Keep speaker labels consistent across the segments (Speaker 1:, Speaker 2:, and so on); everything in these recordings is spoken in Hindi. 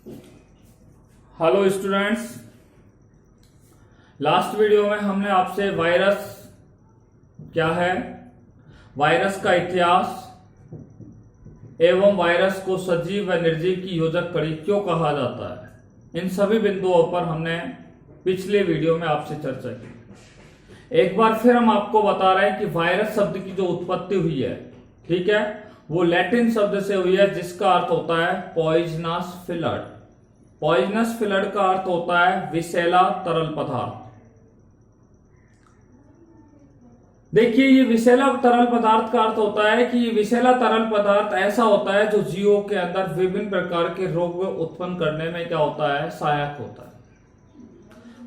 Speaker 1: हेलो स्टूडेंट्स, लास्ट वीडियो में हमने आपसे वायरस क्या है, वायरस का इतिहास एवं वायरस को सजीव व निर्जीव की योजक कड़ी क्यों कहा जाता है, इन सभी बिंदुओं पर हमने पिछले वीडियो में आपसे चर्चा की। एक बार फिर हम आपको बता रहे हैं कि वायरस शब्द की जो उत्पत्ति हुई है, ठीक है, वो लैटिन शब्द से हुई है जिसका अर्थ होता है पॉइजनस फिलड। पॉइजनस फिलड का अर्थ होता है विषैला तरल पदार्थ। देखिए, ये विषैला तरल पदार्थ का अर्थ होता है कि ये विषैला तरल पदार्थ ऐसा होता है जो जीवों के अंदर विभिन्न प्रकार के रोग उत्पन्न करने में क्या होता है, सहायक होता है।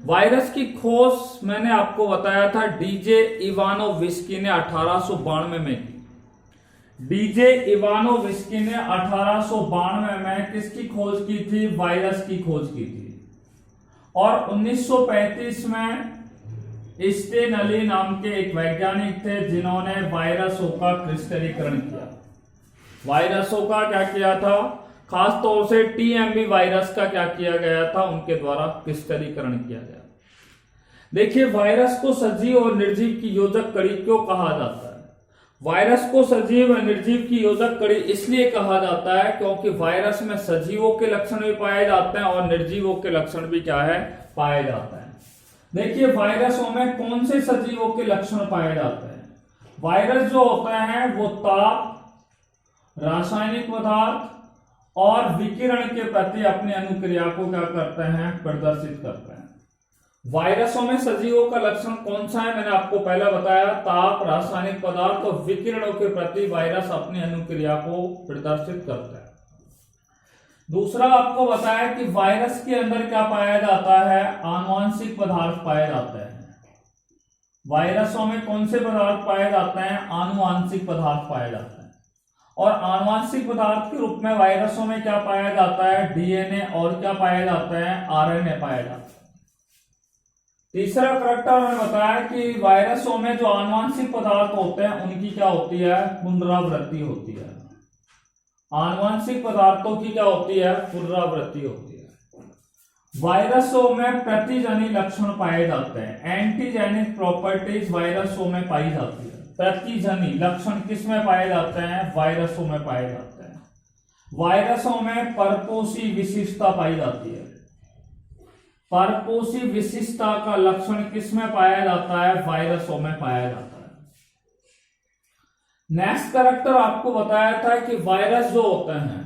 Speaker 1: वायरस की खोज मैंने आपको बताया था डीजे इवानोविस्की ने 1892 में की। डीजे इवानोविस्की ने 1892 में किसकी खोज की थी? वायरस की खोज की थी। और 1935 में स्टेनली नाम के एक वैज्ञानिक थे जिन्होंने वायरसों का क्रिस्टलीकरण किया। वायरसों का क्या किया था? खास तौर से टीएमवी वायरस का क्या किया गया था? उनके द्वारा क्रिस्टलीकरण किया गया। देखिए, वायरस को सजीव और निर्जीव की योजक कड़ी क्यों कहा जाता है? वायरस को सजीव और निर्जीव की योजक कड़ी इसलिए कहा जाता है क्योंकि वायरस में सजीवों के लक्षण भी पाए जाते हैं और निर्जीवों के लक्षण भी क्या है, पाए जाते हैं। देखिए, वायरसों में कौन से सजीवों के लक्षण पाए जाते हैं? वायरस जो होते हैं वो ताप, रासायनिक पदार्थ और विकिरण के प्रति अपनी अनुक्रिया को क्या करते हैं, प्रदर्शित करते हैं। वायरसों में सजीवों का लक्षण कौन सा है? मैंने आपको पहले बताया, ताप, रासायनिक पदार्थ और विकिरणों के प्रति वायरस अपनी अनुक्रिया को प्रदर्शित करता है। दूसरा आपको बताया कि वायरस के अंदर क्या पाया जाता है? आनुवांशिक पदार्थ पाए जाते हैं। वायरसों में कौन से पदार्थ पाए जाते हैं? आनुवांशिक पदार्थ पाए जाते हैं। और आनुवांशिक पदार्थ के रूप में वायरसों में क्या पाया जाता है? डीएनए और क्या पाया जाता है? आरएनए पाया जाता है। तीसरा करेक्टर मैंने बताया कि वायरसों में जो आनुवांशिक पदार्थ होते हैं उनकी क्या होती है? पुनरावृत्ति होती है। आनुवांशिक पदार्थों की क्या होती है? पुनरावृत्ति होती है। वायरसों में प्रतिजनी लक्षण पाए जाते हैं। एंटीजेनिक प्रॉपर्टीज वायरसों में पाई जाती है। प्रतिजनी लक्षण किस में पाए जाते हैं? वायरसों में पाए जाते हैं। वायरसों में परपोषी विशिष्टता पाई जाती है। परपोषी विशिष्टता का लक्षण किस में पाया जाता है? वायरसों में पाया जाता है। नेक्स्ट कैरेक्टर आपको बताया था कि वायरस जो होते हैं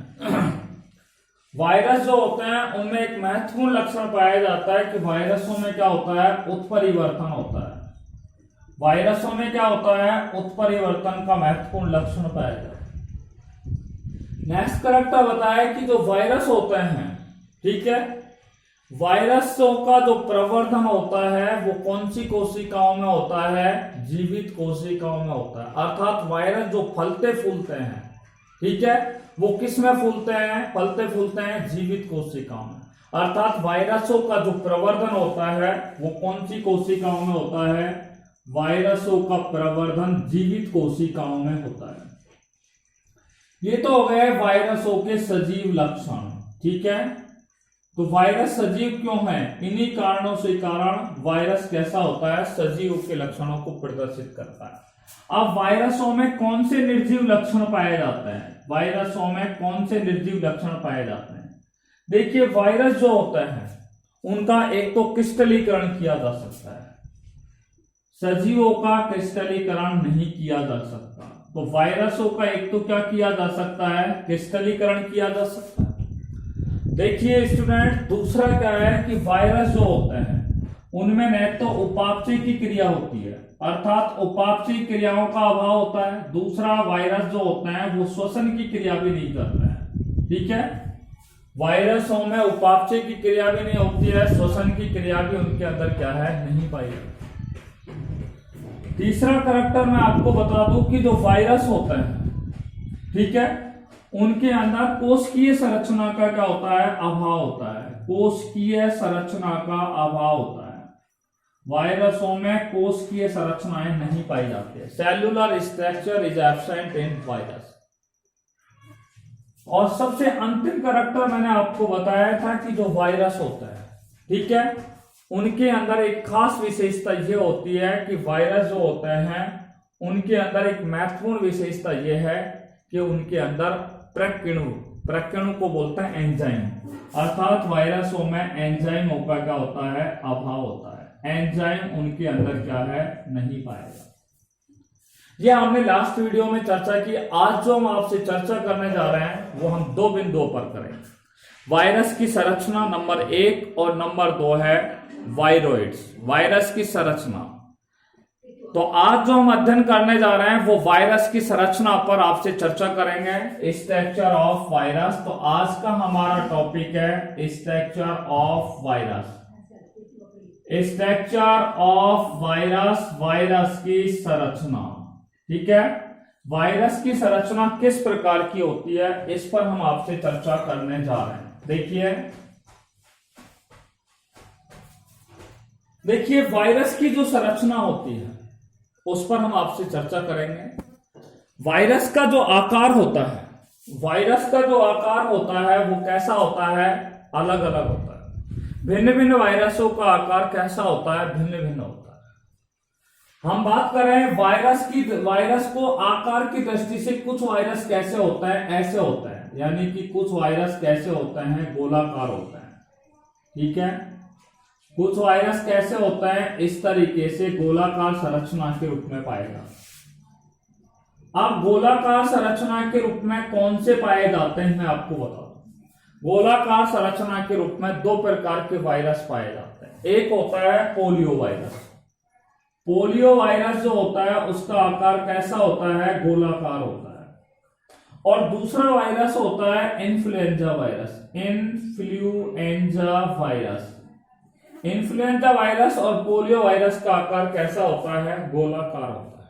Speaker 1: वायरस जो होते हैं उनमें एक महत्वपूर्ण लक्षण पाया जाता है कि वायरसों में क्या होता है? उत्परिवर्तन होता है। वायरसों में क्या होता है? उत्परिवर्तन का महत्वपूर्ण लक्षण पाया जाता है। नेक्स्ट कैरेक्टर बताया कि जो वायरस होते हैं, ठीक है, वायरसों का जो प्रवर्धन होता है वो कौन सी कोशिकाओं में होता है? जीवित कोशिकाओं में होता है। अर्थात वायरस जो फलते फूलते हैं, ठीक है, वो किस में फूलते हैं? फलते फूलते हैं जीवित कोशिकाओं में। अर्थात वायरसों का जो प्रवर्धन होता है वो कौन सी कोशिकाओं में होता है? वायरसों का प्रवर्धन जीवित कोशिकाओं में होता है। ये तो हो गए वायरसों के सजीव लक्षण, ठीक है। तो वायरस सजीव क्यों है? इन्हीं कारणों से कारण वायरस कैसा होता है? सजीव के लक्षणों को प्रदर्शित करता है। अब वायरसों में कौन से निर्जीव लक्षण पाए जाते हैं? वायरसों में कौन से निर्जीव लक्षण पाए जाते हैं? देखिए, वायरस जो होते हैं उनका एक तो क्रिस्टलीकरण किया जा सकता है। सजीवों का क्रिस्टलीकरण नहीं किया जा सकता। तो वायरसों का एक तो क्या किया जा सकता है? क्रिस्टलीकरण किया जा सकता है। देखिए स्टूडेंट, दूसरा क्या है कि वायरस जो होते हैं उनमें न तो उपापचय की क्रिया होती है, अर्थात उपापचय क्रियाओं का अभाव होता है। दूसरा, वायरस जो होते हैं वो श्वसन की क्रिया भी नहीं करते हैं, ठीक है। वायरसों में उपापचय की क्रिया भी नहीं होती है, श्वसन की क्रिया भी उनके अंदर क्या है? नहीं पाई जाती। तीसरा कैरेक्टर मैं आपको बता दूं कि जो वायरस होते हैं, ठीक है, उनके अंदर कोशिकीय संरचना का क्या होता है? अभाव होता है। कोशिकीय संरचना का अभाव होता है। वायरसों में कोशिकीय संरचनाएं नहीं पाई जाती है। Cellular structure is absent in virus. और सबसे अंतिम करैक्टर मैंने आपको बताया था कि जो वायरस होता है, ठीक है, उनके अंदर एक खास विशेषता यह होती है कि वायरस जो होते हैं उनके अंदर एक महत्वपूर्ण विशेषता यह है कि उनके अंदर प्रकीणु को बोलते हैं एंजाइम, अर्थात वायरसों में एंजाइमों का क्या होता है, अभाव होता है। एंजाइम उनके अंदर क्या है, नहीं पाएगा। यह हमने लास्ट वीडियो में चर्चा की। आज जो हम आपसे चर्चा करने जा रहे हैं वो हम दो बिंदुओं पर करेंगे। वायरस की संरचना नंबर 1 और नंबर 2 है वायरोइड्स, वायरस की संरचना। तो आज जो हम अध्ययन करने जा रहे हैं वो वायरस की संरचना पर आपसे चर्चा करेंगे, स्ट्रक्चर ऑफ वायरस। तो आज का हमारा टॉपिक है structure of virus. Structure of virus, virus की संरचना, ठीक है। वायरस की संरचना किस प्रकार की होती है, इस पर हम आपसे चर्चा करने जा रहे हैं। देखिए वायरस की जो संरचना होती है उस पर हम आपसे चर्चा करेंगे। वायरस का जो आकार होता है, वायरस का जो आकार होता है वो कैसा होता है, अलग अलग होता है। भिन्न भिन्न वायरसों का आकार कैसा होता है, भिन्न भिन्न होता है। हम बात कर रहे हैं वायरस को आकार की दृष्टि से कुछ वायरस कैसे होता है, ऐसे होता है, यानी कि कुछ वायरस कैसे होते हैं, गोलाकार होता है, ठीक है। कुछ वायरस कैसे होता है, इस तरीके से गोलाकार संरचना के रूप में पाएगा। अब गोलाकार संरचना के रूप में कौन से पाए जाते हैं मैं आपको बता दूं। गोलाकार संरचना के रूप में दो प्रकार के वायरस पाए जाते हैं। एक होता है पोलियो वायरस। पोलियो वायरस जो होता है उसका आकार कैसा होता है, गोलाकार होता है। और दूसरा वायरस होता है influenza virus. Influenza virus, influenza virus और पोलियो वायरस का आकार कैसा होता है, गोलाकार होता है।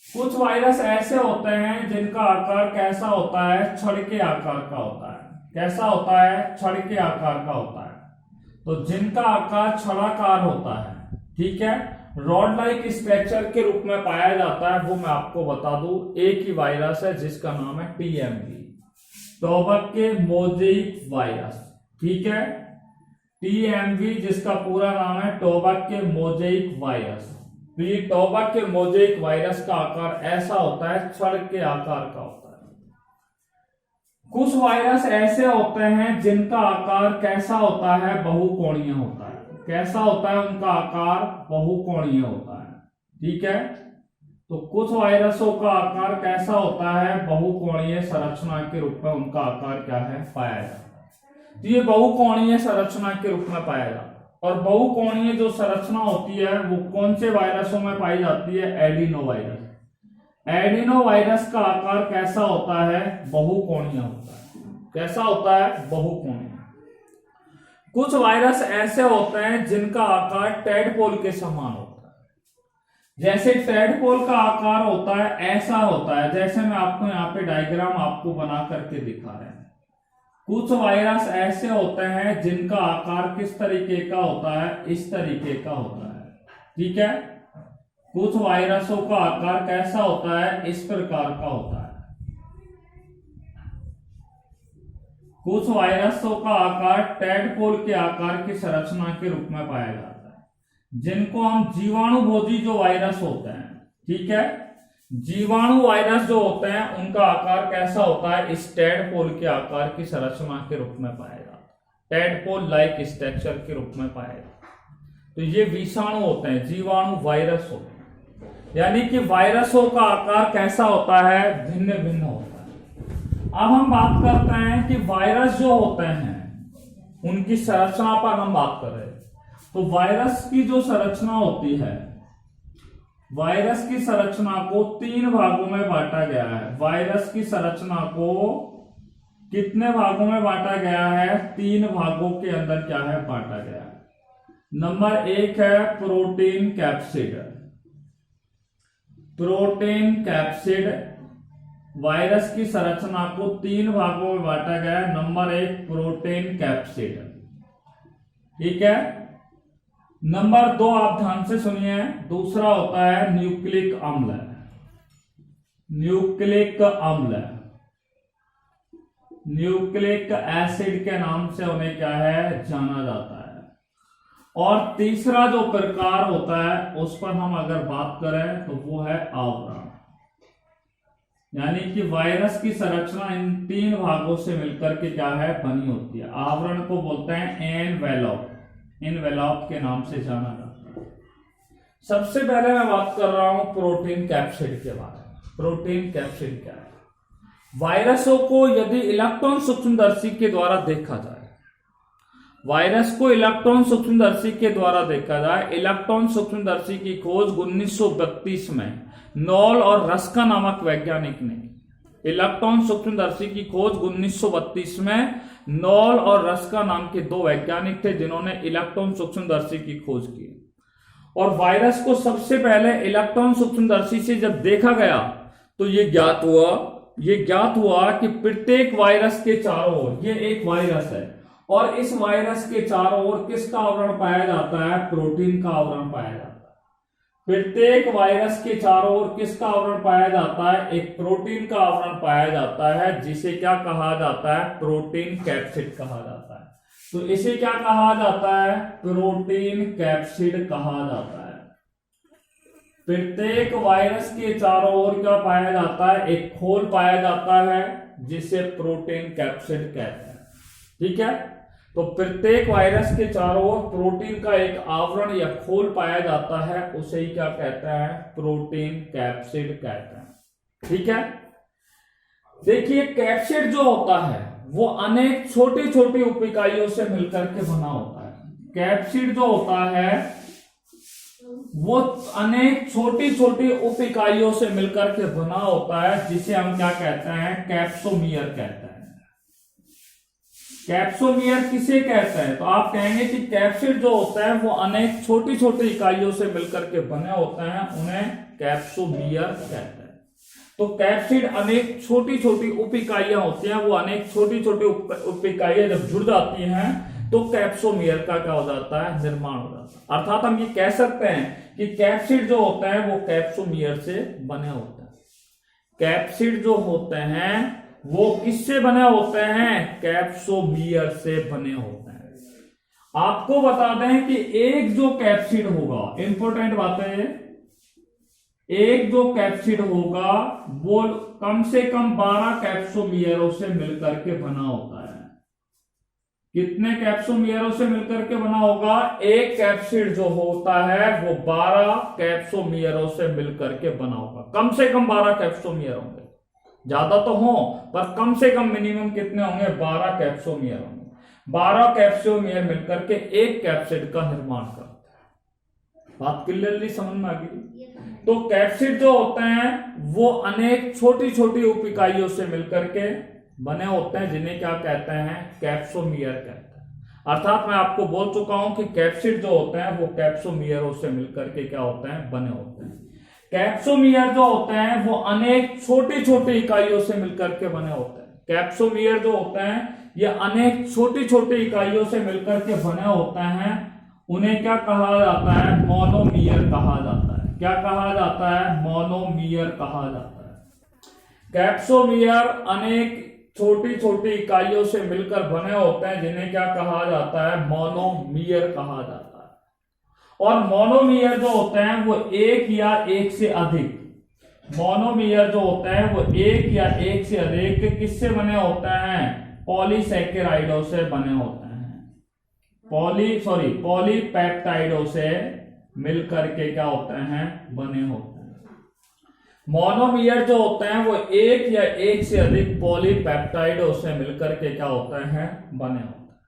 Speaker 1: कुछ वायरस ऐसे होते हैं जिनका आकार कैसा होता है, छड़ के आकार का होता है। कैसा होता है, छड़ के आकार का होता है। तो जिनका आकार छड़ाकार होता है, ठीक है, रॉड लाइक स्ट्रक्चर के रूप में पाया जाता है, वो मैं आपको बता दूं। एक ही वायरस है जिसका नाम है टीएमवी, टोबैक के मोज़ेइक वायरस, ठीक है। टीएमवी जिसका पूरा नाम है टोबैक के मोज़ेइक वायरस। तो ये टोबैक के मोज़ेइक वायरस का आकार ऐसा होता है, छड़ के आकार का होता है। कुछ वायरस ऐसे होते हैं जिनका आकार कैसा होता है, बहुकोणीय होता है। कैसा होता है, उनका आकार बहुकोणीय होता है, ठीक है। तो कुछ वायरसों का आकार कैसा होता है, बहुकोणीय संरचना के रूप में उनका आकार क्या है, पाया जाता है। तो ये बहुकोणीय संरचना के रूप में पाया जाता है। और बहुकोणीय जो संरचना होती है वो कौन से वायरसों में पाई जाती है, एडिनो वायरस। एडिनो वायरस का आकार कैसा होता है, बहुकोणीय होता है। कैसा होता है, बहुकोणीय। कुछ वायरस ऐसे होते हैं जिनका आकार टैडपोल के समान होता है। जैसे टैडपोल का आकार होता है ऐसा होता है, जैसे मैं आपको यहाँ पे डायग्राम आपको बना करके दिखा रहे हैं। कुछ वायरस ऐसे होते हैं जिनका आकार किस तरीके का होता है, इस तरीके का होता है, ठीक है। कुछ वायरसों का आकार कैसा होता है, इस प्रकार का होता है। कुछ वायरसों का आकार टैडपोल के आकार की संरचना के रूप में पाया जाता है, जिनको हम जीवाणुभोजी जो वायरस होते हैं, ठीक है। जीवाणु वायरस जो होते हैं उनका आकार कैसा होता है, इस टैडपोल के आकार की संरचना के रूप में पाया जाता है। टैडपोल लाइक स्ट्रक्चर के रूप में पाया जाता है। तो ये विषाणु होते हैं, जीवाणु वायरस होते हैं, यानी कि वायरसों का आकार कैसा होता है, भिन्न भिन्न होता है। अब हम बात करते हैं कि वायरस जो होते हैं उनकी संरचना पर हम बात कर रहे हैं। तो वायरस की जो संरचना होती है, वायरस की संरचना को 3 भागों में बांटा गया है। वायरस की संरचना को कितने भागों में बांटा गया है, 3 भागों के अंदर क्या है, बांटा गया है। नंबर 1 है protein capsid. Protein capsid virus की संरचना को 3 भागों में बांटा गया है। नंबर 1 प्रोटीन कैप्सिड, ठीक है। नंबर 2 आप ध्यान से सुनिए, दूसरा होता है न्यूक्लिक अम्ल। न्यूक्लिक अम्ल, न्यूक्लिक एसिड के नाम से उन्हें क्या है जाना जाता है। और तीसरा जो प्रकार होता है उस पर हम अगर बात करें तो वो है आवरण, यानी कि वायरस की संरचना इन तीन भागों से मिलकर के क्या है बनी होती है। आवरण को बोलते हैं एनवेलप, एनवेलप के नाम से जाना जाता है। सबसे पहले मैं बात कर रहा हूं प्रोटीन कैप्सिड के बारे में। प्रोटीन कैप्सिड क्या है? वायरसों को यदि इलेक्ट्रॉन सूक्ष्मदर्शी के द्वारा देखा जाए, वायरस को इलेक्ट्रॉन सूक्ष्मदर्शी के द्वारा देखा जाए, इलेक्ट्रॉन सूक्ष्मदर्शी की खोज 1932 में नॉल और रस्का नामक वैज्ञानिक ने, इलेक्ट्रॉन सूक्ष्मदर्शी की खोज 1932 में नॉल और रस्का नाम के दो वैज्ञानिक थे जिन्होंने इलेक्ट्रॉन सूक्ष्मदर्शी की खोज की। और वायरस को सबसे पहले इलेक्ट्रॉन सूक्ष्मदर्शी से जब देखा गया तो ये ज्ञात हुआ कि प्रत्येक वायरस के चारों ओर, ये एक वायरस है और इस वायरस के चारों ओर किसका आवरण पाया जाता है? प्रोटीन का आवरण पाया जाता है। प्रत्येक वायरस के चारों ओर किसका आवरण पाया जाता है? एक प्रोटीन का आवरण पाया जाता है, जिसे क्या कहा जाता है? प्रोटीन कैप्सिड कहा जाता है। तो इसे क्या कहा जाता है? प्रोटीन कैप्सिड कहा जाता है। प्रत्येक वायरस के चारों ओर क्या पाया जाता है? एक खोल पाया जाता है जिसे प्रोटीन कैप्सिड कहते हैं। ठीक है, तो प्रत्येक वायरस के चारों ओर प्रोटीन का एक आवरण या खोल पाया जाता है, उसे ही क्या कहते हैं? प्रोटीन कैप्सिड कहते हैं। ठीक है, देखिए कैप्सिड जो होता है वो अनेक छोटी छोटी उप इकाइयों से मिलकर के बना होता है। कैप्सिड जो होता है वो अनेक छोटी छोटी उप इकाइयों से मिलकर के बना होता है, जिसे हम क्या कहते हैं? कैप्सोमियर कहते हैं। कैप्सोमियर किसे कहते हैं? तो आप कहेंगे कि कैप्सिड जो होता है वो अनेक छोटी छोटी इकाइयों से मिलकर के बने होते हैं, उन्हें कैप्सोमियर कहते हैं। तो कैप्सिड अनेक छोटी छोटी उप इकाइयां होती हैं, वो अनेक छोटी छोटी उप इकाइयां जब जुड़ जाती हैं तो कैप्सोमियर का क्या हो जाता है? निर्माण हो जाता है। अर्थात हम ये कह सकते हैं कि कैप्सिड जो होता है वो कैप्सोमियर से बने होते हैं। कैप्सिड जो होते हैं वो किससे बने होते हैं? कैप्सोमियर से बने होते हैं। आपको बता दें कि एक जो कैप्सिड होगा, इंपॉर्टेंट बात है, एक जो कैप्सिड होगा वो कम से कम 12 कैप्सोमियरों से मिलकर के बना होता है। कितने कैप्सोमियरों से मिलकर के बना होगा? एक कैप्सिड जो होता है वो 12 कैप्सोमियरों से मिलकर के बना होगा। कम से कम 12 कैप्सोमियर होंगे, ज्यादा तो हो पर कम से कम मिनिमम कितने होंगे? 12 कैप्सोमियर होंगे। 12 कैप्सोमियर मिलकर के एक कैप्सिड का निर्माण करते हैं। बात क्लियरली समझ में आ गई? तो कैप्सिड जो होते हैं वो अनेक छोटी छोटी उप इकाइयों से मिलकर के बने होते हैं, जिन्हें क्या कहते हैं? कैप्सोमियर कहते हैं। अर्थात मैं आपको बोल चुका हूं कि कैप्सिड जो होते हैं वो कैप्सोमियरों से मिलकर के क्या होते हैं? बने होते हैं। कैप्सोमियर जो होते हैं वो अनेक छोटी छोटी इकाइयों से मिलकर के बने होते हैं। कैप्सोमियर जो होते हैं ये अनेक छोटी छोटी इकाइयों से मिलकर के बने होते हैं, उन्हें क्या कहा जाता है? मोनोमियर कहा जाता है। क्या कहा जाता है? मोनोमियर कहा जाता है। कैप्सोमियर अनेक छोटी छोटी इकाइयों से मिलकर बने होते हैं, जिन्हें क्या कहा जाता है? मोनोमियर कहा जाता है। और मोनोमियर जो होते हैं वो एक या एक से अधिक, मोनोमियर जो होते हैं वो एक या एक से अधिक किससे बने होते हैं? पॉलीसैकेराइडों से बने होते हैं। पॉलीपेप्टाइडों से मिलकर के क्या होते हैं? बने होते हैं। मोनोमियर जो होते हैं वो एक या एक से अधिक पॉलीपेप्टाइडों से मिलकर के क्या होते हैं? बने होते हैं।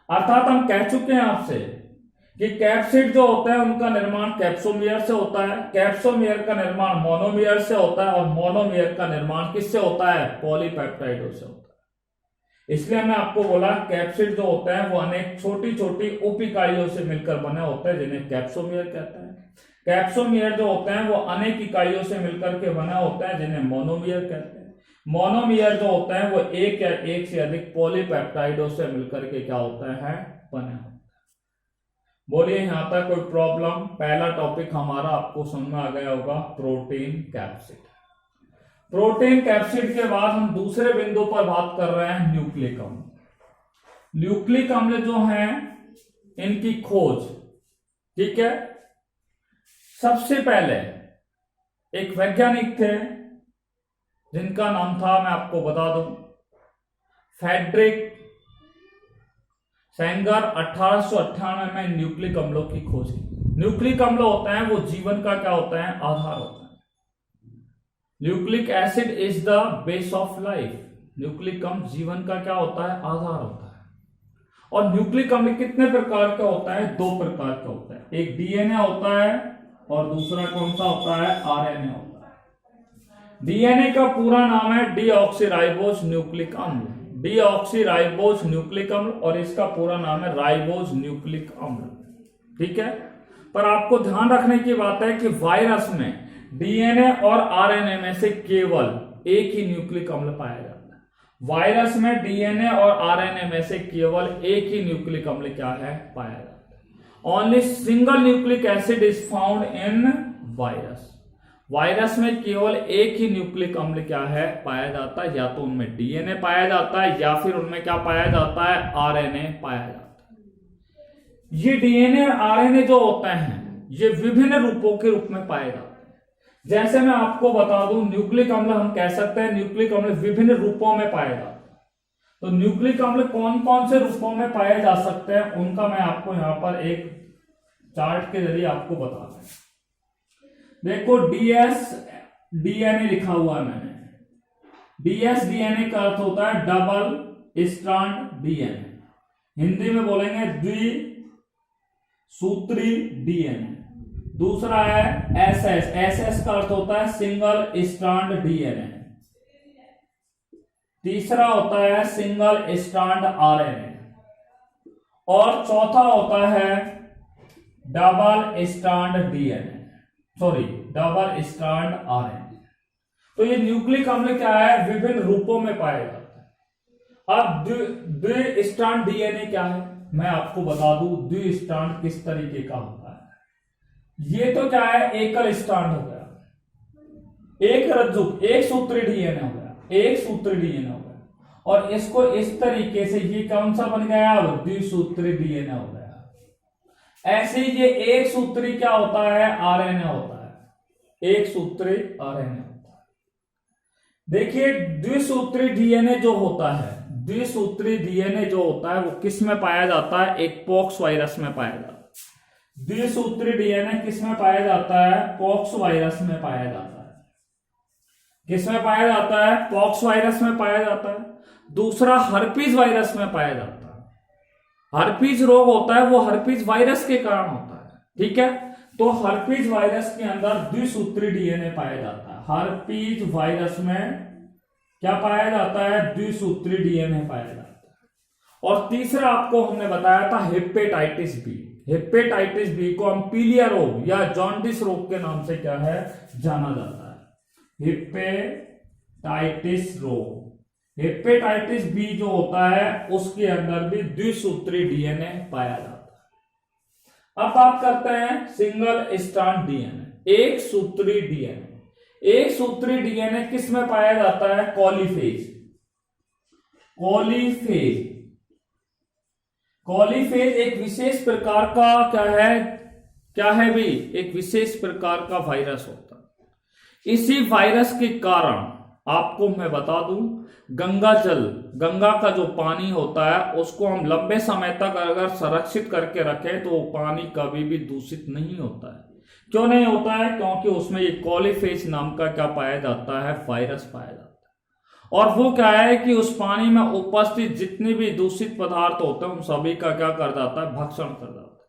Speaker 1: अर्थात हम कह चुके हैं आपसे कि कैप्सिड जो होते हैं उनका निर्माण कैप्सोमियर से होता है, कैप्सोमियर का निर्माण मोनोमियर से होता है और मोनोमियर का निर्माण किससे होता है? पॉलीपेप्टाइडों से होता है। इसलिए मैं आपको बोला कैप्सिड जो होते हैं वो अनेक छोटी छोटी उप इकाइयों से मिलकर बने होते हैं, जिन्हें कैप्सोमियर कहते हैं। कैप्सोमियर जो होते हैं वो अनेक इकाइयों से मिलकर के बने होते हैं, जिन्हें मोनोमियर कहते हैं। मोनोमियर जो होते हैं वो एक या एक से अधिक पॉलीपेप्टाइडों से मिलकर के क्या होते हैं? बने होते हैं। बोलिए यहां तक कोई प्रॉब्लम? पहला टॉपिक हमारा आपको समझ में आ गया होगा, प्रोटीन कैप्सिड। प्रोटीन कैप्सिड के बाद हम दूसरे बिंदु पर बात कर रहे हैं न्यूक्लिक अम्ल। न्यूक्लिक अम्ल जो हैं इनकी खोज, ठीक है, सबसे पहले एक वैज्ञानिक थे जिनका नाम था, मैं आपको बता दूं, फ्रेडरिक सेंगर। 1898 में न्यूक्लिक अम्लों की खोज की। न्यूक्लिक अम्ल होते हैं वो जीवन का क्या होता है, आधार होता है। Nucleic acid is the base of life. Nucleic अम्ल जीवन का क्या होता है, आधार होता है। और न्यूक्लिक अम्ल कितने प्रकार का होता है, 2 प्रकार का होता है। एक डीएनए होता है और दूसरा कौन सा होता है, आरएनए होता है। डीएनए का पूरा नाम है डीऑक्सीराइबोस न्यूक्लिक अम्ल, डीऑक्सीराइबोस न्यूक्लिक अम्ल, और इसका पूरा नाम है राइबोस न्यूक्लिक अम्ल, ठीक है। पर आपको ध्यान रखने की बात है कि वायरस में डीएनए और आरएनए में से केवल एक ही न्यूक्लिक अम्ल पाया जाता है। वायरस में डीएनए और आरएनए में से केवल एक ही न्यूक्लिक अम्ल क्या है, पाया जाता है। Only single nucleic acid is found in virus. Virus में केवल एक ही न्यूक्लिक अम्ल क्या है, पाया जाता है। या तो उनमें डीएनए पाया जाता है या फिर उनमें क्या पाया जाता है, आरएनए पाया जाता है। ये डीएनए आरएनए जो होते हैं ये विभिन्न रूपों के रूप में पाए जाते हैं। जैसे मैं आपको बता दूं, न्यूक्लिक अम्ल हम कह सकते हैं न्यूक्लिक अम्ल विभिन्न रूपों में पाए जाते हैं। तो न्यूक्लिक अम्ल कौन कौन से रूपों में पाए जा सकते हैं उनका मैं आपको यहां पर एक चार्ट के जरिए आपको बता दूं। देखो डीएस डीएनए लिखा हुआ है मैंने। डीएस डीएनए का अर्थ होता है डबल स्ट्रैंड डीएनए, हिंदी में बोलेंगे द्विसूत्री डीएनए। दूसरा है एसएस, एसएस का अर्थ होता है सिंगल स्ट्रैंड डीएनए। तीसरा होता है सिंगल स्ट्रैंड आरएनए और चौथा होता है double strand DNA, sorry double strand RNA. तो ये न्यूक्लिक अम्ल क्या है, विभिन्न रूपों में पाया जाता है। अब द्विस्ट्रैंड डीएनए क्या है, मैं आपको बता दूं द्विस्ट्रैंड किस तरीके का होता है। ये तो क्या है, एकल स्ट्रैंड हो गया, एक रज्जु, एक सूत्री डीएनए हो गया, एक सूत्री डीएनए हो गया। और इसको इस तरीके से ये कौन सा बन गया, अब द्विसूत्री डीएनए हो गया। ऐसे ही ये एक सूत्री क्या होता है, आरएनए होता है, एक सूत्री आरएनए होता है। देखिए द्विसूत्री डीएनए जो होता है, द्विसूत्री डीएनए जो होता है वो किस में पाया जाता है, एक पॉक्स वायरस में पाया जाता है। द्विसूत्री डीएनए किस में पाया जाता है, पॉक्स वायरस में पाया जाता है। किस में पाया जाता है, पॉक्स वायरस में पाया जाता है। दूसरा हर्पीज वायरस में पाया जाता है। हर्पीज रोग होता है वो हर्पीज वायरस के कारण होता है, ठीक है। तो हर्पीज वायरस के अंदर द्विसूत्री डीएनए पाया जाता है। हर्पीज वायरस में क्या पाया जाता है, द्विसूत्री डीएनए पाया जाता है। और तीसरा आपको हमने बताया था हेपेटाइटिस बी। हेपेटाइटिस बी को हम पीलिया रोग या जॉन्डिस रोग के नाम से क्या है, जाना जाता है, हेपेटाइटिस रोग। हेपेटाइटिस बी जो होता है उसके अंदर भी द्विसूत्री डीएनए पाया जाता है। अब बात करते हैं सिंगल स्ट्रैंड डीएनए, एक सूत्री डीएनए। एक सूत्री डीएनए किस में पाया जाता है, कॉलीफेज। कॉलीफेज, कॉलीफेज एक विशेष प्रकार का क्या है भी, एक विशेष प्रकार का वायरस होता है। इसी वायरस के कारण आपको मैं बता दूं, गंगा जल, गंगा का जो पानी होता है उसको हम लंबे समय तक अगर संरक्षित करके रखें तो वो पानी कभी भी दूषित नहीं होता है। क्यों नहीं होता है, क्योंकि उसमें ये कॉलीफेज नाम का क्या पाया जाता है, वायरस पाया जाता है। और वो क्या है कि उस पानी में उपस्थित जितने भी दूषित पदार्थ होते हैं उन सभी का क्या कर जाता है, भक्षण कर जाता है।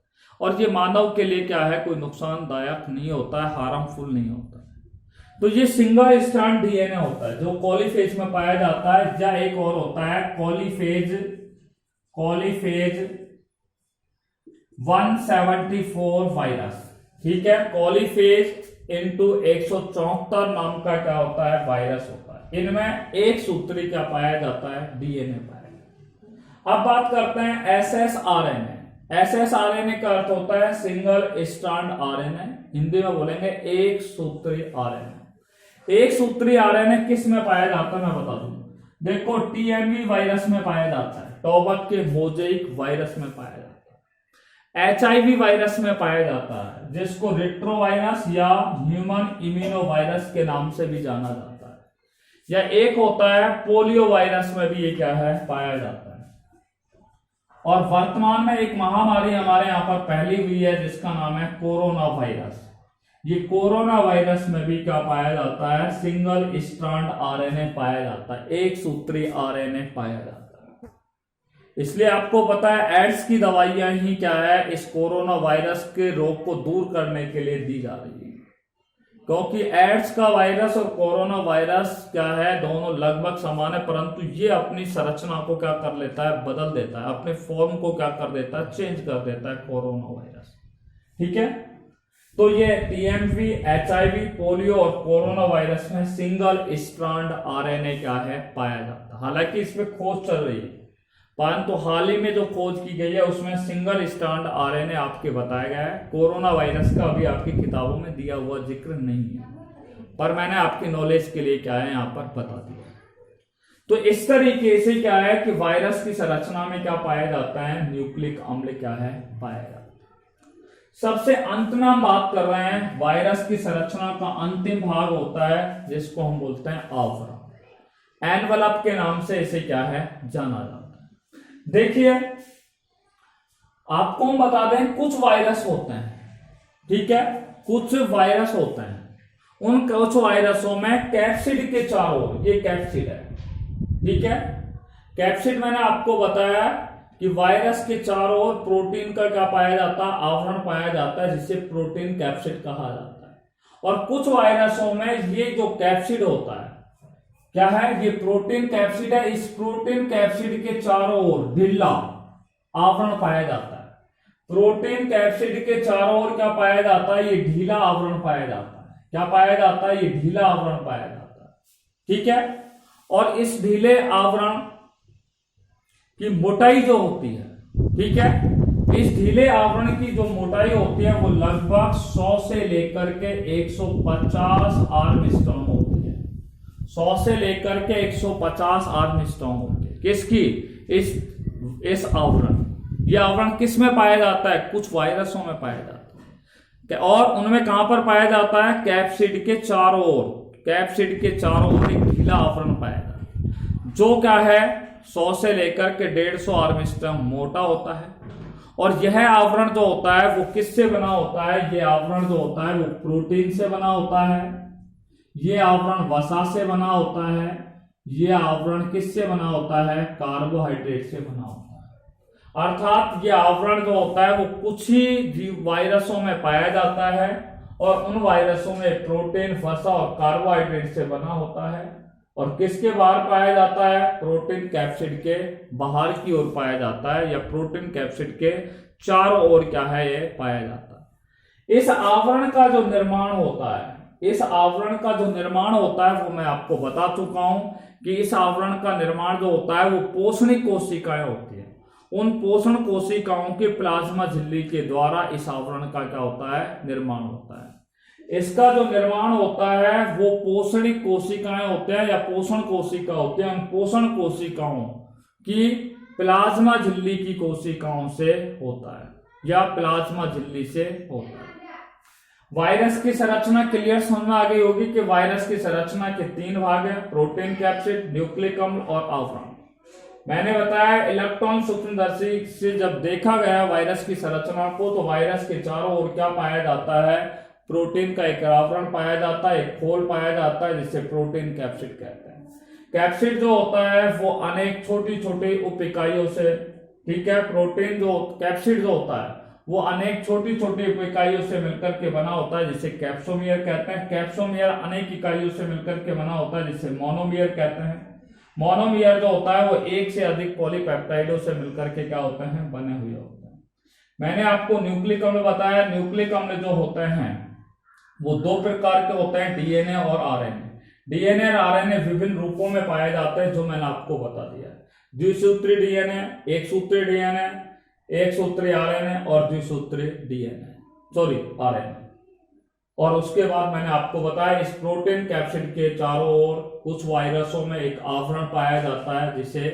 Speaker 1: और ये मानव के लिए क्या है, कोई नुकसानदायक नहीं होता है, हार्मफुल नहीं होता है। तो ये सिंगल स्ट्रैंड डीएनए होता है जो कॉलीफेज में पाया जाता है। या एक और होता है कॉलीफेज 174 वायरस, ठीक है। कॉलीफेज इंटू 174 नाम का क्या होता है, वायरस होता है। इनमें एक सूत्री क्या पाया जाता है, डीएनए पाया जाता है। अब बात करते हैं एसएसआरएनए। एसएसआरएनए का अर्थ होता है सिंगल स्ट्रैंड आरएनए, हिंदी में बोलेंगे एक सूत्री आरएनए। एक सूत्री आरएनए किस में पाया जाता है मैं बता दूं। देखो टीएमवी वायरस में पाया जाता है, टोबक के मोजेइक वायरस में पाया जाता है, एचआईवी वायरस में पाया जाता है जिसको रेट्रोवायरस या ह्यूमन इम्यूनो वायरस के नाम से भी जाना जाता है, या एक होता है पोलियो वायरस में भी ये क्या है पाया जाता है। और वर्तमान में एक महामारी हमारे यहाँ पर फैली हुई है जिसका नाम है कोरोना वायरस। ये कोरोना वायरस में भी क्या पाया जाता है, सिंगल स्ट्रैंड आरएनए पाया जाता है, एक सूत्री आरएनए पाया जाता है। इसलिए आपको पता है एड्स की दवाइयां ही क्या है इस कोरोना वायरस के रोग को दूर करने के लिए दी जा रही है, क्योंकि एड्स का वायरस और कोरोना वायरस क्या है दोनों लगभग समान है, परंतु ये अपनी संरचना को क्या कर लेता है, बदल देता है, अपने फॉर्म को क्या कर देता है, चेंज कर देता है कोरोना वायरस। ठीक है, तो ये टीएमवी, एचआईवी, पोलियो और कोरोना वायरस में सिंगल स्ट्रैंड आरएनए क्या है पाया जाता है। हालांकि इसमें खोज चल रही है, परंतु हाल ही में जो खोज की गई है उसमें सिंगल स्ट्रैंड आरएनए आपके बताया गया है। कोरोना वायरस का अभी आपकी किताबों में दिया हुआ जिक्र नहीं है, पर मैंने आपकी नॉलेज के लिए क्या है यहाँ पर बता दिया। तो इस तरीके से क्या है कि वायरस की संरचना में क्या पाया जाता है, न्यूक्लिक अम्ल क्या है पाया जाता है। सबसे अंत में हम बात कर रहे हैं वायरस की संरचना का अंतिम भाग होता है जिसको हम बोलते हैं आवरण, एनवलप के नाम से इसे क्या है जाना जाता है। देखिए आपको हम बता दें कुछ वायरस होते हैं, ठीक है, कुछ वायरस होते हैं, उन कुछ वायरसों में कैप्सिड के चारों ओर, ये कैप्सिड है, ठीक है, कैप्सिड मैंने आपको बताया कि वायरस के चारों ओर प्रोटीन का क्या पाया जाता है, आवरण पाया जाता है जिसे प्रोटीन कैप्सिड कहा जाता है। और कुछ वायरसों में ये जो कैप्सिड होता है क्या है, ये प्रोटीन कैप्सिड है, इस प्रोटीन कैप्सिड के चारों ओर ढीला आवरण पाया जाता है। प्रोटीन कैप्सिड के चारों ओर क्या पाया जाता है, ये ढीला आवरण पाया जाता है। क्या पाया जाता है, ये ढीला आवरण पाया जाता है, ठीक है। और इस ढीले आवरण की मोटाई जो होती है, ठीक है, इस ढीले आवरण की जो मोटाई होती है वो लगभग 100 से लेकर के 150 आर्मस्ट्रांग होती है। 100 से लेकर के 150 आर्मस्ट्रांग होती है किसकी, इस आवरण। ये आवरण किस में पाया जाता है, कुछ वायरसों में पाया जाता है। और उनमें कहां पर पाया जाता है, कैप्सिड के चारों ओर, कैप्सिड के चारों ओर एक ढीला आवरण पाया जाता है जो क्या है 100 से लेकर के 150 आर्मस्ट्रांग मोटा होता है। और यह आवरण जो होता है वो किससे बना होता है, ये आवरण जो होता है वो प्रोटीन से बना होता है, ये आवरण वसा से बना होता है, ये आवरण किससे बना होता है, कार्बोहाइड्रेट से बना होता है। अर्थात ये आवरण जो होता है वो कुछ ही वायरसों में पाया जाता है और उन वायरसों में प्रोटीन, वसा और कार्बोहाइड्रेट से बना होता है। और किसके बाहर पाया जाता है, प्रोटीन कैप्सिड के बाहर की ओर पाया जाता है, या प्रोटीन कैप्सिड के चारों ओर क्या है ये पाया जाता है। इस आवरण का जो निर्माण होता है, इस आवरण का जो निर्माण होता है वो मैं आपको बता चुका हूं कि इस आवरण का निर्माण जो होता है वो पोषणी कोशिकाएं होती है। उन पोषण कोशिकाओं के प्लाज्मा झिल्ली के द्वारा इस आवरण का क्या होता है, निर्माण होता है। इसका जो निर्माण होता है वो पोषणी कोशिकाएं होते हैं या पोषण कोशिका होते हैं। उन पोषण कोशिकाओं की प्लाज्मा झिल्ली की कोशिकाओं से होता है या प्लाज्मा झिल्ली से होता है। वायरस की संरचना क्लियर समझ में आ गई होगी कि वायरस की संरचना के 3 भाग हैं, प्रोटीन कैप्सिड, न्यूक्लिक अम्ल और आवरण। मैंने बताया इलेक्ट्रॉन सूक्ष्मदर्शी से जब देखा गया वायरस की संरचना को तो वायरस के चारों ओर क्या पाया जाता है, प्रोटीन का एक आवरण पाया जाता है, एक खोल पाया जाता है जिसे प्रोटीन कैप्सिड कहते हैं। कैप्सिड जो होता है वो अनेक छोटी छोटी उप इकाइयों से, ठीक है, प्रोटीन जो कैप्सिड जो होता है वो अनेक छोटी छोटी उप इकाइयों से मिलकर के बना होता है जिसे कैप्सोमियर कहते हैं। कैप्सोमियर अनेक इकाइयों से मिलकर के बना होता है जिसे मोनोमियर कहते हैं। मोनोमियर जो होता है वो एक से अधिक पॉलीपेप्टाइडों से मिलकर के क्या होते हैं, बने हुए होते हैं। मैंने आपको न्यूक्लिक अम्ल बताया, न्यूक्लिक अम्ल जो होते हैं वो 2 प्रकार के होते हैं, डीएनए और आरएनए। डीएनए और आरएनए विभिन्न रूपों में पाए जाते हैं जो मैंने आपको बता दिया है। द्विसूत्री डीएनए, एक सूत्री डीएनए, एक सूत्री आरएनए और द्विसूत्री डीएनए, सॉरी आरएनए। और उसके बाद मैंने आपको बताया इस प्रोटीन कैप्सिड के चारों ओर कुछ वायरसों में एक आवरण पाया जाता है जिसे,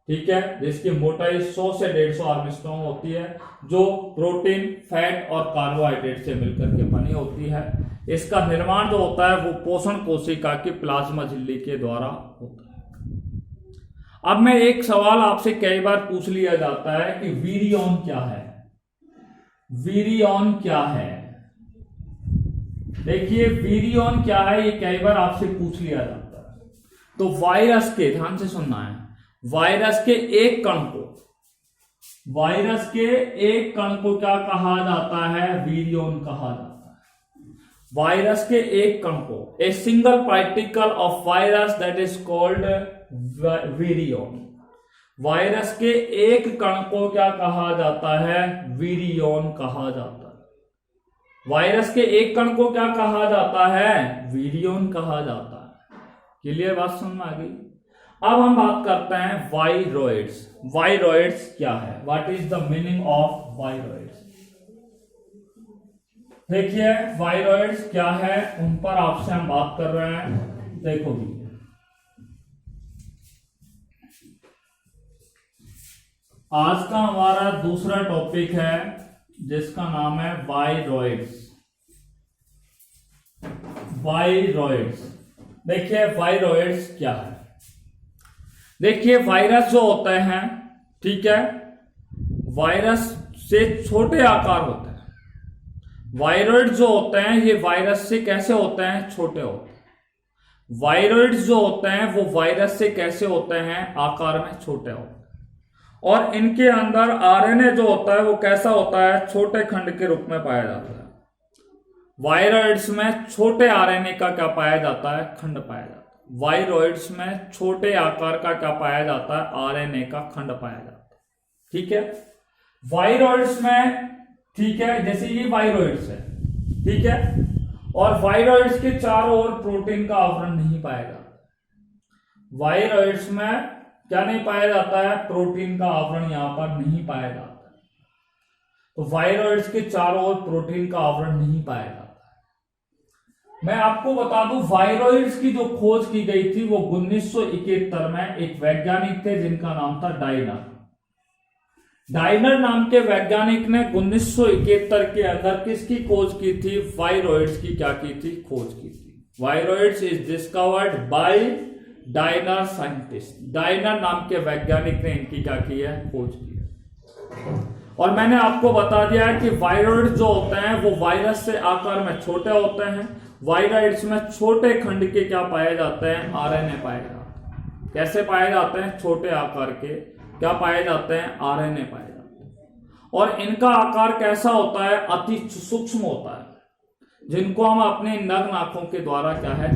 Speaker 1: ठीक है, जिसकी मोटाई 100 से 150 आर्मस्ट्रॉन्ग होती है, जो प्रोटीन, फैट और कार्बोहाइड्रेट से मिलकर के बनी होती है। इसका निर्माण जो होता है वो पोषण कोशिका की प्लाज्मा झिल्ली के द्वारा होता है। अब मैं एक सवाल आपसे कई बार पूछ लिया जाता है कि वीरियन क्या है। वीरियन क्या है? देखिए वीरियन क्या है ये कई बार आपसे पूछ लिया जाता है। तो वायरस के, ध्यान से सुनना है, वायरस के एक कण को, वायरस के एक कण को क्या कहा जाता है? वीरियन कहा जाता है। वायरस के एक कण को, a single particle of virus that is called वीरियन। Virus के एक कण को क्या कहा जाता है? वीरियन कहा जाता है। वायरस के एक कण को क्या कहा जाता है? वीरियन कहा जाता है। क्लियर बात समझ में आ गई? अब हम बात करते हैं वायरॉइड्स। वायरॉइड्स क्या है? What is the meaning of viroids? देखिए वायरॉइड्स क्या है, उन पर आपसे हम बात कर रहे हैं। देखो भी, आज का हमारा दूसरा टॉपिक है जिसका नाम है वायरॉइड्स। वायरॉइड्स, देखिए वायरॉइड्स क्या है। देखिए वायरस जो होते हैं, ठीक है, वायरस से छोटे आकार होते हैं। वायरॉइड जो होते हैं ये वायरस से कैसे होते हैं? छोटे होते हैं। वायरॉइड्स जो होते हैं वो वायरस से कैसे होते हैं? आकार में छोटे होते हैं। और इनके अंदर आरएनए जो होता है वो कैसा होता है? छोटे खंड के रूप में पाया जाता है। वायरॉइड्स में छोटे आरएनए का क्या पाया जाता है? खंड पाया जाता है। वायरॉइड्स में छोटे आकार का क्या पाया जाता है? आरएनए का खंड पाया जाता है। ठीक है, वायरॉइड्स में, ठीक है, जैसे ये वायरॉइड्स है, ठीक है, और वायरॉइड्स के चारों ओर प्रोटीन का आवरण नहीं पाया जाता। वायरॉइड्स में क्या नहीं पाया जाता है? प्रोटीन का आवरण यहां पर नहीं पाया जाता। तो वायरॉइड्स के चारों ओर प्रोटीन का आवरण नहीं पाया जाता। मैं आपको बता दूं वायरॉइड्स की जो खोज की गई थी वो 1971 में एक वैज्ञानिक थे जिनका नाम था डाइनर। डाइनर नाम के वैज्ञानिक ने 1971 के अंदर किसकी खोज की थी? वायरॉइड्स की क्या की थी? खोज की थी। Viroids is discovered by dinar scientist. Dinar नाम के वैज्ञानिक ने इनकी क्या की है? खोज की है। और मैंने आपको बता दिया है कि वायरॉइड जो होते हैं वो वायरस से आकार में छोटे होते हैं। वायरॉइड्स में छोटे खंड के क्या पाए जाते हैं? आरएनए पाए जाते हैं। कैसे पाए जाते हैं? छोटे आकार के क्या पाए जाते हैं? आरएनए पाए जाते हैं। और इनका आकार कैसा होता है? अति सूक्ष्म होता है, जिनको हम अपने नग्न आंखों के द्वारा क्या है?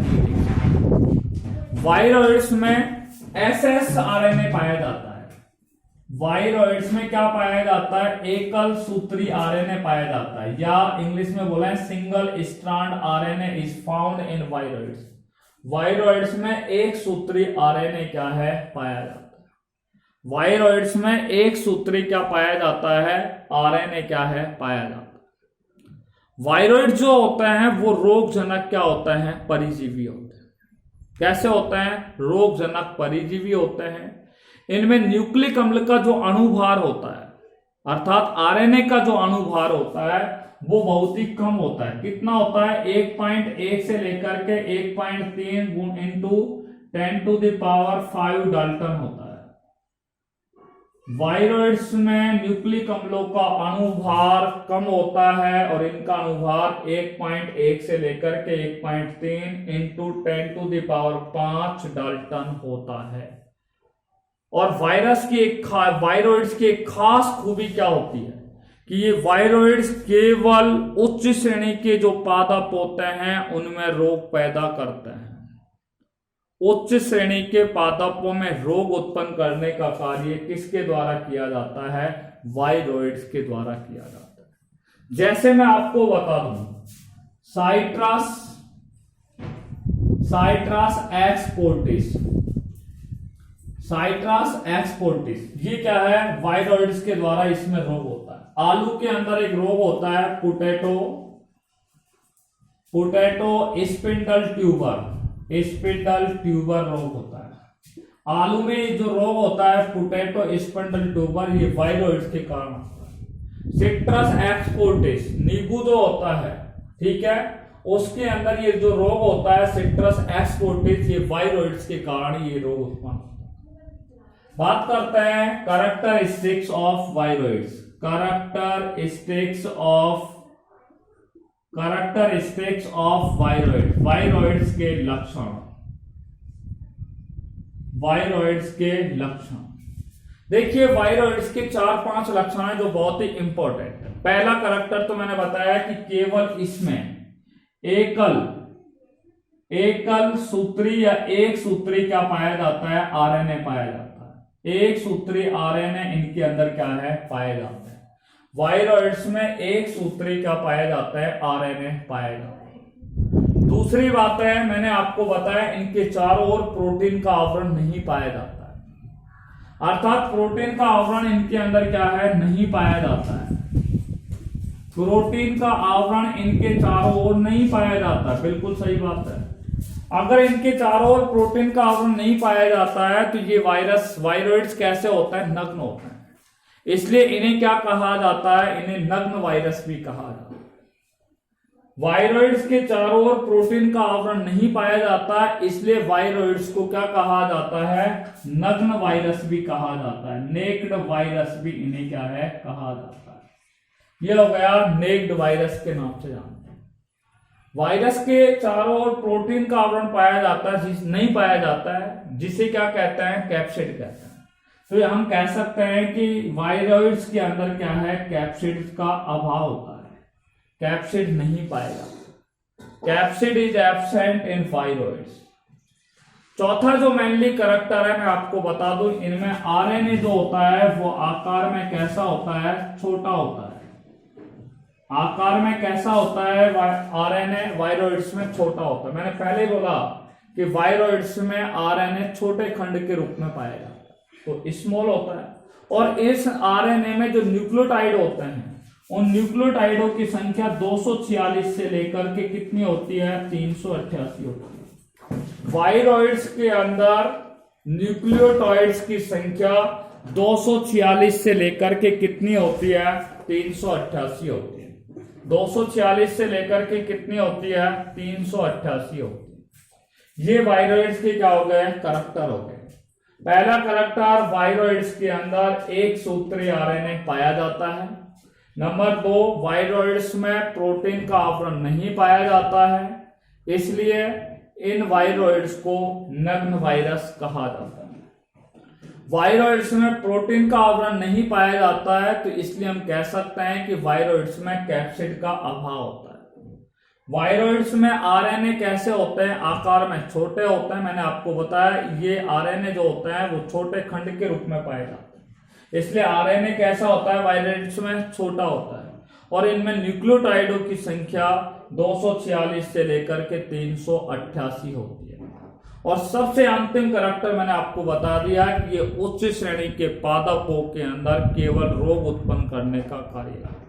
Speaker 1: वायरॉइड्स में एसएस आरएनए पाया जाता है। वायरॉइड्स में क्या पाया जाता है? एकल सूत्री आरएनए पाया जाता है, या इंग्लिश में बोला है single strand RNA is found in viroids. Viroids में एक सूत्री आरएनए क्या है? पाया जाता है। वायरॉइड्स में एक सूत्री क्या पाया जाता है? आरएनए क्या है? पाया जाता है। वायरॉइड जो होते हैं वो रोगजनक क्या होते हैं? परिजीवी होते हैं। कैसे होते हैं? रोगजनक परिजीवी होते हैं। इनमें न्यूक्लिक अम्ल का जो अणुभार होता है, अर्थात आरएनए का जो अणुभार होता है वो बहुत ही कम होता है। कितना होता है? 1.1 से लेकर के 1.3 गुण इंटू 10⁵ डाल्टन होता है। वायरॉइड्स में न्यूक्लिक अम्लों का अणुभार कम होता है और इनका अणुभार 1.1 से लेकर के 1.3 इंटू 10⁵ डाल्टन होता है। और वायरॉइड्स की एक खास खूबी क्या होती है कि ये वायरॉइड्स केवल उच्च श्रेणी के जो पादप होते हैं उनमें रोग पैदा करते हैं। उच्च श्रेणी के पादपों में रोग उत्पन्न करने का कार्य किसके द्वारा किया जाता है? वायरॉइड्स के द्वारा किया जाता है। जैसे मैं आपको बता दूं, साइट्रस एक्सपोर्टिस, साइट्रस एक्सपोर्टिस ये क्या है? वायरॉइड्स के द्वारा इसमें रोग होता है। आलू के अंदर एक रोग होता है पोटैटो पोटैटो स्पिंडल ट्यूबर रोग होता है। आलू में जो रोग होता है पोटैटो स्पिंडल ट्यूबर, ये वायरॉइड्स के कारण होता है। सिट्रस एक्सपोर्टिस, नींबू जो होता है, ठीक है, उसके अंदर ये जो रोग होता है सिट्रस एक्सपोर्टिस, ये वायरॉइड्स के कारण ये रोग उत्पन्न होता है। बात करते हैं characteristics of viroids. Characteristics of viroids के लक्षण। देखिए वायरॉइड्स के 4-5 लक्षण हैं जो बहुत ही इंपॉर्टेंट है। पहला कैरेक्टर तो मैंने बताया कि केवल इसमें एकल सूत्री या एक सूत्री क्या पाया जाता है, आरएनए पाया जाता है। एक सूत्री आरएनए इनके अंदर क्या है, पाया जाता है। वायरॉइड्स में एक सूत्री क्या पाया जाता है, आरएनए पाया जाता है। दूसरी बात है, मैंने आपको बताया इनके चारों ओर प्रोटीन का आवरण नहीं पाया जाता है, अर्थात प्रोटीन का आवरण इनके अंदर क्या है, नहीं पाया जाता है। प्रोटीन का आवरण इनके चारों ओर नहीं पाया जाता, बिल्कुल सही बात है। अगर इनके चारों ओर प्रोटीन का आवरण नहीं पाया जाता है तो ये वायरॉइड्स कैसे होता है, नग्न होता है। इसलिए इन्हें क्या कहा जाता है, इन्हें नग्न वायरस भी कहा जाता है। वायरॉइड्स के चारों ओर प्रोटीन का आवरण नहीं पाया जाता है, इसलिए वायरॉइड्स को क्या कहा जाता है, नग्न वायरस भी कहा जाता है। नेक्ड वायरस भी इन्हें क्या है, कहा जाता है। यह हो गया नेक्ड वायरस के नाम से जानते हैं। वायरस के चारों ओर प्रोटीन का आवरण पाया जाता है, नहीं पाया जाता है, जिसे क्या कहते हैं, कैप्सिड कहते हैं। तो हम कह सकते हैं कि वायरॉइड्स के अंदर क्या है, कैप्सिड का अभाव होता है, कैप्सिड नहीं पाया जाता। Capsid is absent in viroids. चौथा जो मेनली कैरेक्टर है मैं आपको बता दूं, इनमें आरएनए जो होता है वो आकार में कैसा होता है, छोटा होता है। आकार में कैसा होता है, आरएनए वायरॉइड्स में छोटा होता है। मैंने पहले बोला कि वायरॉइड्स में आरएनए छोटे खंड के रूप में पाया जाता है, तो स्मॉल होता है। और इस आरएनए में जो न्यूक्लियोटाइड होते हैं, उन न्यूक्लियोटाइडों की संख्या 246 से लेकर के कितनी होती है, 388 होती है। वायरॉइड्स के अंदर न्यूक्लियोटाइड्स की संख्या 246 से लेकर के कितनी होती है, 388 होती है। 246 से लेकर के कितनी होती है, 388 होती है। ये वायरॉइड्स के क्या हो गए, कैरेक्टर हो गए। पहला कैरेक्टर, वायरॉइड्स के अंदर एक सूत्री आरएनए पाया जाता है। नंबर 2, वायरॉइड्स में प्रोटीन का आवरण नहीं पाया जाता है, इसलिए इन वायरॉइड्स को नग्न वायरस कहा जाता है। वायरॉइड्स में प्रोटीन का आवरण नहीं पाया जाता है, तो इसलिए हम कह सकते हैं कि वायरॉइड्स में कैप्सिड का अभाव होता है। वायरॉइड्स में आरएनए कैसे होते हैं, आकार में छोटे होते हैं। मैंने आपको बताया ये आरएनए जो होता है वो छोटे खंड के रूप में पाए जाते हैं, इसलिए आरएनए कैसा होता है, वायरॉइड्स में छोटा होता है। और इनमें न्यूक्लियोटाइडों की संख्या 246 से लेकर के 388 होती है। और सबसे अंतिम कैरेक्टर मैंने आपको बता दिया कि ये उच्च श्रेणी के पादपों के अंदर केवल रोग उत्पन्न करने का कार्य है।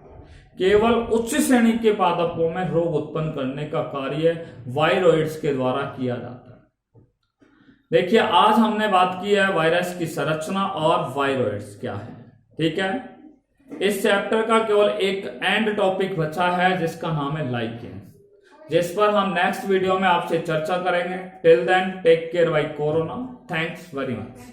Speaker 1: केवल उच्च श्रेणी के पादपों में रोग उत्पन्न करने का कार्य वायरॉइड्स के द्वारा किया जाता है। देखिए आज हमने बात की है वायरस की संरचना और वायरॉइड्स क्या है, ठीक है। इस चैप्टर का केवल एक एंड टॉपिक बचा है जिसका नाम है लाइकेंस, जिस पर हम नेक्स्ट वीडियो में आपसे चर्चा करेंगे। Till then take care bye corona. Thanks very much.